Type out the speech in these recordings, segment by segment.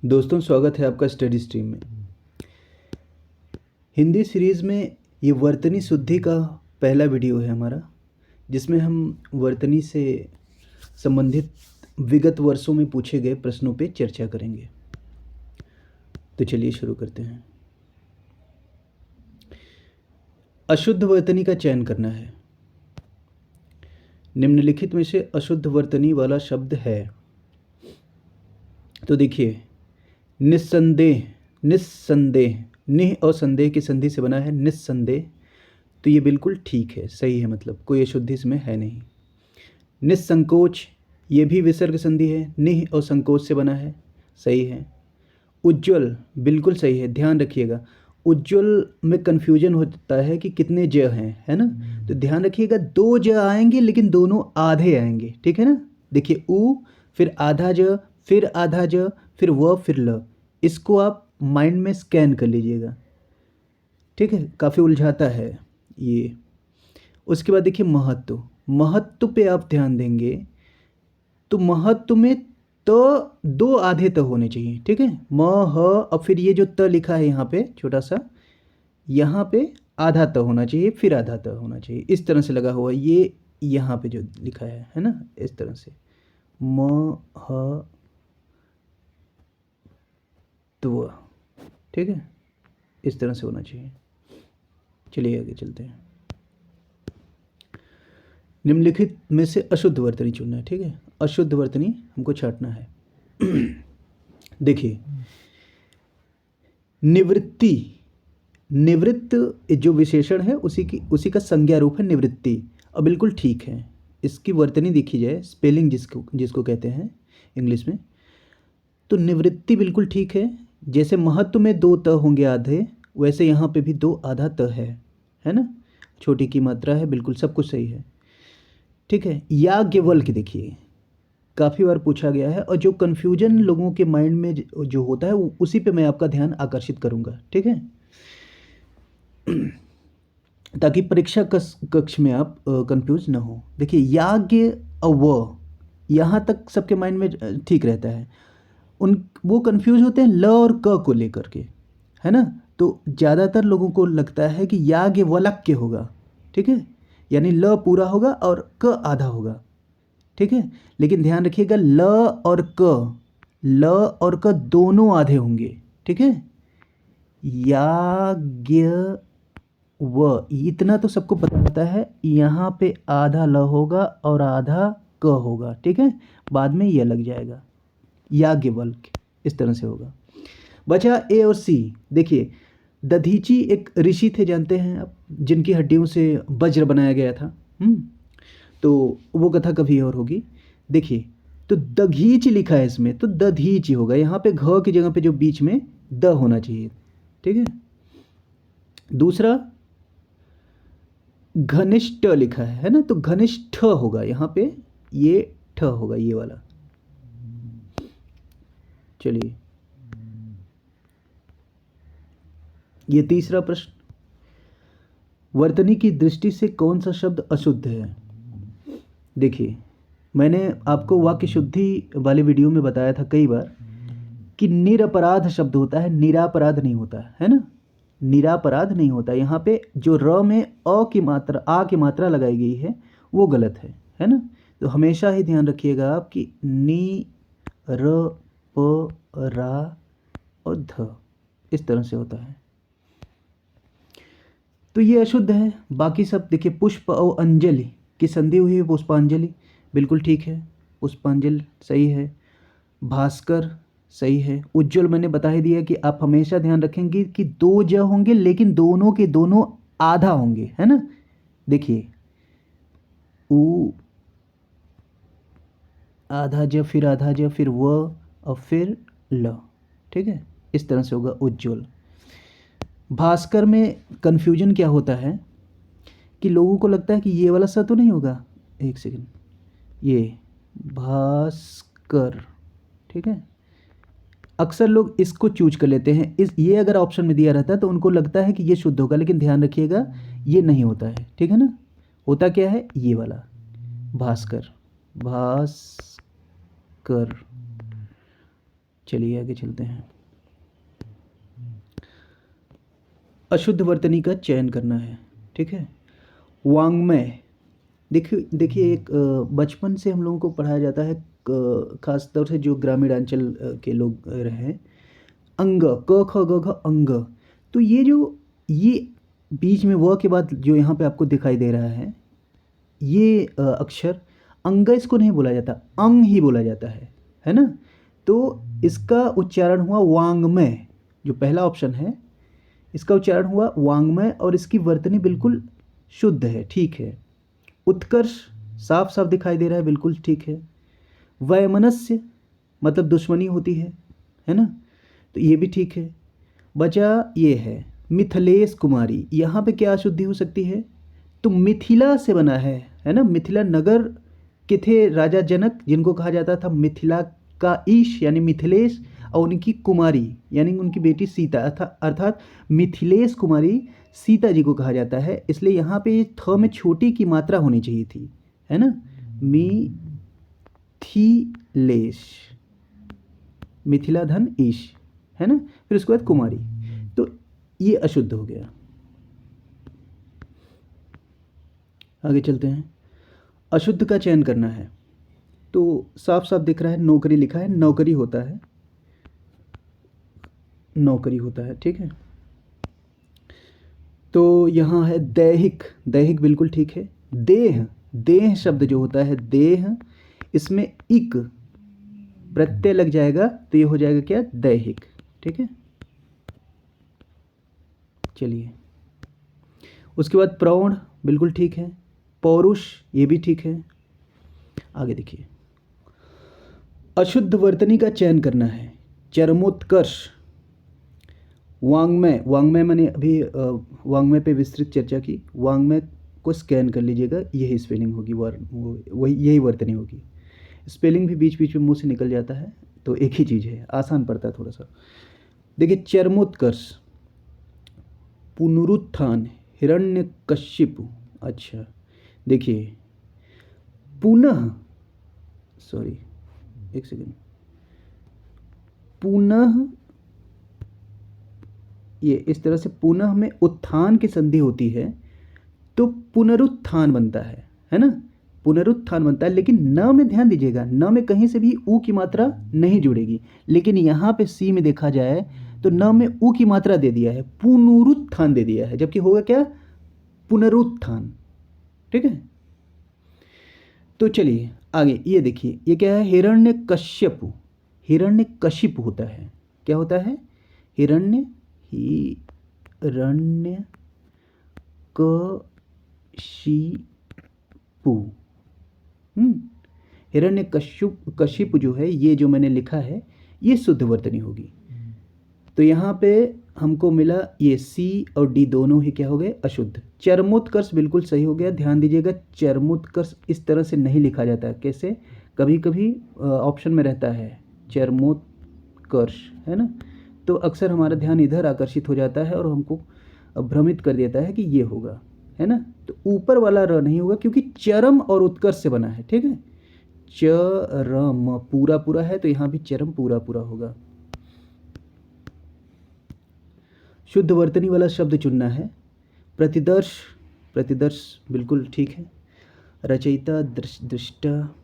दोस्तों, स्वागत है आपका स्टडी स्ट्रीम में। हिंदी सीरीज़ में ये वर्तनी शुद्धि का पहला वीडियो है हमारा, जिसमें हम वर्तनी से संबंधित विगत वर्षों में पूछे गए प्रश्नों पे चर्चा करेंगे। तो चलिए शुरू करते हैं। अशुद्ध वर्तनी का चयन करना है। निम्नलिखित में से अशुद्ध वर्तनी वाला शब्द है। तो देखिए, निस्संदेह, निस्संदेह, निह और संदेह की संधि से बना है निस्संदेह। तो ये बिल्कुल ठीक है, सही है, मतलब कोई अशुद्धि इसमें है नहीं। निस्संकोच, ये भी विसर्ग संधि है, निह और संकोच से बना है, सही है। उज्ज्वल बिल्कुल सही है, ध्यान रखिएगा। उज्ज्वल में कन्फ्यूजन होता है कि कितने ज हैं, है ना। तो ध्यान रखिएगा, दो ज आएंगे लेकिन दोनों आधे आएंगे, ठीक है ना। देखिए, उ फिर आधा ज, फिर आधा ज, फिर व, फिर ल। इसको आप माइंड में स्कैन कर लीजिएगा, ठीक है। काफ़ी उलझाता है ये। उसके बाद देखिए महत्व, महत्व पे आप ध्यान देंगे तो महत्व में दो आधे त होने चाहिए, ठीक है। म ह, और फिर ये जो त लिखा है यहाँ पे छोटा सा, यहाँ पे आधा त होना चाहिए, फिर आधा त होना चाहिए, इस तरह से लगा हुआ ये यहाँ पे जो लिखा है ना, इस तरह से म ह त्व, ठीक है, इस तरह से होना चाहिए। चलिए आगे चलते हैं। निम्नलिखित में से अशुद्ध वर्तनी चुनना है, ठीक है। अशुद्ध वर्तनी हमको छांटना है। देखिए, निवृत्ति, निवृत्त जो विशेषण है उसी का संज्ञा रूप है निवृत्ति, और बिल्कुल ठीक है। इसकी वर्तनी देखी जाए, स्पेलिंग जिसको जिसको कहते हैं इंग्लिश में, तो निवृत्ति बिल्कुल ठीक है। जैसे महत्व में दो त होंगे आधे, वैसे यहाँ पे भी दो आधा त है ना। छोटी की मात्रा है, बिल्कुल सब कुछ सही है, ठीक है। याज्ञवल्क्य देखिए, काफ़ी बार पूछा गया है, और जो कन्फ्यूजन लोगों के माइंड में जो होता है उसी पे मैं आपका ध्यान आकर्षित करूँगा, ठीक है, ताकि परीक्षा कक्ष में आप कंफ्यूज ना हो। देखिए, याज्ञ और व, यहाँ तक सबके माइंड में ठीक रहता है। वो कंफ्यूज होते हैं ल और क को लेकर के, है ना। तो ज़्यादातर लोगों को लगता है कि याज्ञवल्क्य होगा, ठीक है, यानी ल पूरा होगा और क आधा होगा, ठीक है। लेकिन ध्यान रखिएगा, ल और क दोनों आधे होंगे, ठीक है। याज्ञ व, इतना तो सबको पता होता है, यहाँ पे आधा ल होगा और आधा क होगा, ठीक है। बाद में यह लग जाएगा, याज्ञवल्क्य, इस तरह से होगा। बचा ए और सी। देखिए, दधीची एक ऋषि थे, जानते हैं आप, जिनकी हड्डियों से वज्र बनाया गया था। तो वो कथा कभी और होगी। देखिए, तो दघीच लिखा है इसमें, तो दधीच ही होगा। यहाँ पे घ की जगह पे जो बीच में द होना चाहिए, ठीक है। दूसरा, घनिष्ठ लिखा है ना, तो घनिष्ठ होगा यहाँ पे, ये ठ होगा, ये वाला। चलिए, ये तीसरा प्रश्न, वर्तनी की दृष्टि से कौन सा शब्द अशुद्ध है। देखिए, मैंने आपको वाक्य शुद्धि वाले वीडियो में बताया था कई बार कि निरपराध शब्द होता है, निरापराध नहीं होता है ना। निरापराध नहीं होता। यहाँ पे जो र में अ की मात्रा, आ की मात्रा लगाई गई है, वो गलत है ना। तो हमेशा ही ध्यान रखिएगा आप कि नी, र, प, रा और ध, इस तरह से होता है। तो ये अशुद्ध है। बाकी सब देखिए, पुष्प और अंजलि की संधि हुई है, पुष्पांजलि, बिल्कुल ठीक है, पुष्पांजलि सही है। भास्कर सही है। उज्ज्वल मैंने बता ही दिया कि आप हमेशा ध्यान रखेंगे कि दो ज होंगे लेकिन दोनों के दोनों आधा होंगे, है ना। देखिए, उ आधा ज, फिर आधा ज, फिर व और फिर ल, ठीक है, इस तरह से होगा उज्ज्वल। भास्कर में कन्फ्यूजन क्या होता है कि लोगों को लगता है कि ये वाला स तो नहीं होगा, एक सेकंड, ये भास्कर, ठीक है। अक्सर लोग इसको चूज कर लेते हैं, ये अगर ऑप्शन में दिया रहता है तो उनको लगता है कि ये शुद्ध होगा, लेकिन ध्यान रखिएगा ये नहीं होता है, ठीक है ना। होता क्या है, ये वाला भास्कर, भास्कर। चलिए आगे चलते हैं। अशुद्ध वर्तनी का चयन करना है, ठीक है। वाङ्मय, देखिए देखिए एक बचपन से हम लोगों को पढ़ाया जाता है, खास तौर से जो ग्रामीण अंचल के लोग रहे, अंग, क ख ग घ अंग। तो ये बीच में व के बाद जो यहाँ पे आपको दिखाई दे रहा है, ये अक्षर अंग इसको नहीं बोला जाता, अंग ही बोला जाता है ना। तो इसका उच्चारण हुआ वाङ्मय, जो पहला ऑप्शन है इसका उच्चारण हुआ वाङ्मय, और इसकी वर्तनी बिल्कुल शुद्ध है, ठीक है। उत्कर्ष साफ साफ दिखाई दे रहा है, बिल्कुल ठीक है। वैमनस्य मतलब दुश्मनी होती है ना, तो ये भी ठीक है। बचा ये है मिथिलेश कुमारी, यहाँ पे क्या अशुद्धि हो सकती है, तो मिथिला से बना है ना। मिथिला नगर के थे राजा जनक, जिनको कहा जाता था मिथिला का ईश यानी मिथिलेश, और उनकी कुमारी यानी उनकी बेटी सीता, अर्थात मिथिलेश कुमारी सीता जी को कहा जाता है। इसलिए यहाँ पे थ में छोटी की मात्रा होनी चाहिए थी, है ना। मिथिलेश, मिथिला धन ईश, है ना। फिर उसके बाद कुमारी, तो ये अशुद्ध हो गया। आगे चलते हैं। अशुद्ध का चयन करना है, तो साफ साफ दिख रहा है नौकरी लिखा है, नौकरी होता है, नौकरी होता है, ठीक है। तो यहाँ है दैहिक, दैहिक बिल्कुल ठीक है। देह, देह शब्द जो होता है देह, इसमें इक प्रत्यय लग जाएगा तो ये हो जाएगा क्या, दैहिक, ठीक है। चलिए उसके बाद प्रौढ़ बिल्कुल ठीक है, पौरुष ये भी ठीक है। आगे देखिए, अशुद्ध वर्तनी का चयन करना है। चरमोत्कर्ष, वाङ्मय, वाङ्मय मैंने अभी वाङ्मय पे विस्तृत चर्चा की, वाङ्मय को स्कैन कर लीजिएगा, यही स्पेलिंग होगी, वही यही वर्तनी होगी। स्पेलिंग भी बीच बीच में मुंह से निकल जाता है, तो एक ही चीज़ है, आसान पड़ता है थोड़ा सा। देखिए चरमोत्कर्ष, पुनरुत्थान, हिरण्यकशिपु, अच्छा देखिए पुनः, सॉरी एक सेकेंड, पुनः, ये इस तरह से पुनः में उत्थान की संधि होती है तो पुनरुत्थान बनता है ना, पुनरुत्थान बनता है। लेकिन न में ध्यान दीजिएगा, न में कहीं से भी ऊ की मात्रा नहीं जुड़ेगी, लेकिन यहाँ पे सी में देखा जाए तो न में ऊ की मात्रा दे दिया है, पुनरुत्थान दे दिया है, जबकि होगा क्या, पुनरुत्थान, ठीक है। तो चलिए आगे, ये देखिए ये क्या है, हिरण्यकश्यपु, हिरण्यकशिपु होता है, क्या होता है, हिरण्यकशिपु, हिरण्यकशिपु जो है, ये जो मैंने लिखा है ये शुद्ध वर्तनी होगी। तो यहाँ पे हमको मिला ये सी और डी दोनों ही क्या हो गए, अशुद्ध। चरमोत्कर्ष बिल्कुल सही हो गया, ध्यान दीजिएगा चरमोत्कर्ष इस तरह से नहीं लिखा जाता है, कैसे, कभी कभी ऑप्शन में रहता है चरमोत्कर्ष, है ना, तो अक्सर हमारा ध्यान इधर आकर्षित हो जाता है और हमको भ्रमित कर देता है कि ये होगा, है ना। तो ऊपर वाला र नहीं होगा, क्योंकि चरम और उत्कर्ष से बना है, ठीक है। चरम पूरा पूरा है, तो यहाँ भी चरम पूरा पूरा होगा। शुद्ध वर्तनी वाला शब्द चुनना है। प्रतिदर्श, प्रतिदर्श बिल्कुल ठीक है। रचयिता, दृष्टा,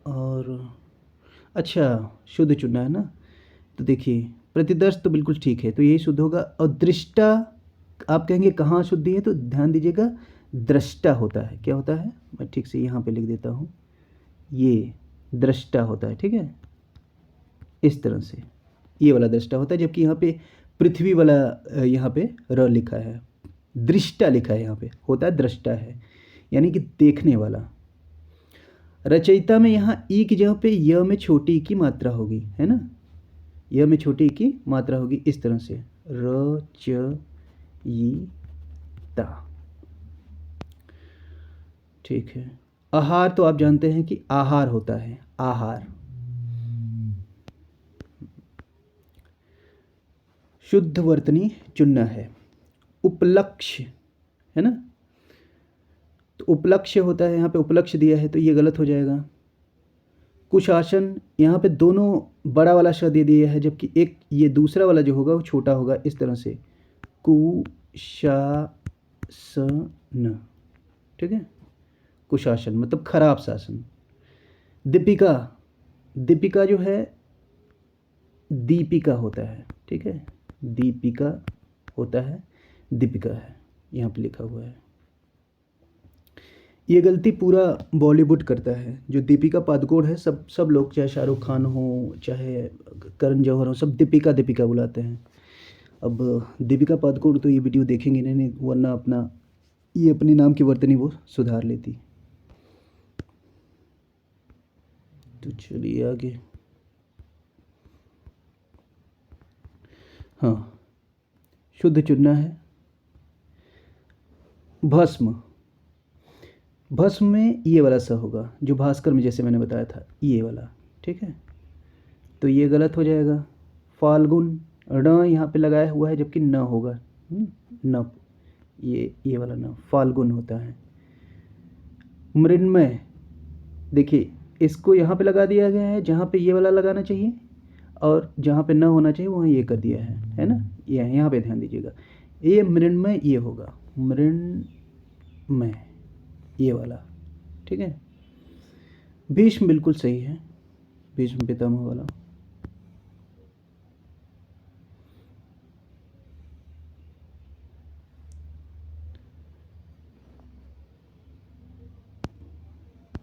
और अच्छा शुद्ध चुनना है ना, तो देखिए प्रतिदर्श तो बिल्कुल ठीक है, तो यही शुद्ध होगा। और दृष्टा, आप कहेंगे कहाँ शुद्धि है, तो ध्यान दीजिएगा दृष्टा होता है, क्या होता है, मैं ठीक से यहाँ पे लिख देता हूँ, ये दृष्टा होता है, ठीक है, इस तरह से ये वाला दृष्टा होता है, जबकि यहाँ पे पृथ्वी वाला यहाँ पे र लिखा है, दृष्टा लिखा है, यहाँ पे होता है दृष्टा है, यानी कि देखने वाला। रचयिता में यहाँ ई की जगह पे य में छोटी ई की मात्रा होगी, है ना, य में छोटी ई की मात्रा होगी, इस तरह से रचयिता, ठीक है। आहार तो आप जानते हैं कि आहार होता है, आहार। शुद्ध वर्तनी चुनना है। उपलक्ष्य, है ना, तो उपलक्ष्य होता है, यहाँ पे उपलक्ष्य दिया है तो ये गलत हो जाएगा। कुशासन, यहाँ पे दोनों बड़ा वाला श दे दिया है, जबकि एक ये दूसरा वाला जो होगा वो छोटा होगा, इस तरह से कुशासन, ठीक है। कुशासन मतलब खराब शासन। दीपिका, दीपिका जो है दीपिका होता है, ठीक है, दीपिका होता है, दीपिका है, यहाँ पे लिखा हुआ है। ये गलती पूरा बॉलीवुड करता है। जो दीपिका पादुकोण है, सब लोग, चाहे शाहरुख खान हो, चाहे करण जौहर हो, सब दीपिका दीपिका बुलाते हैं। अब दीपिका पादुकोण तो ये वीडियो देखेंगे नहीं, वरना अपना ये अपने नाम की वर्तनी वो सुधार लेती। तो चलिए आगे। हाँ, शुद्ध चुनना है। भस्म, भस्म में ये वाला स होगा, जो भास्कर में जैसे मैंने बताया था, ये वाला, ठीक है। तो ये गलत हो जाएगा। फाल्गुन, ण यहाँ पे लगाया हुआ है, जबकि न होगा, न, ये वाला न, फाल्गुन होता है। मृण्मय, देखिए इसको यहाँ पे लगा दिया गया है जहाँ पे ये वाला लगाना चाहिए, और जहाँ पे न होना चाहिए वहाँ ये कर दिया है ना। ये यहाँ पे ध्यान दीजिएगा, ये मृण्मय ये होगा, मृण्मय ये वाला, ठीक है। भीष्म बिल्कुल सही है, भीष्म पितामह वाला।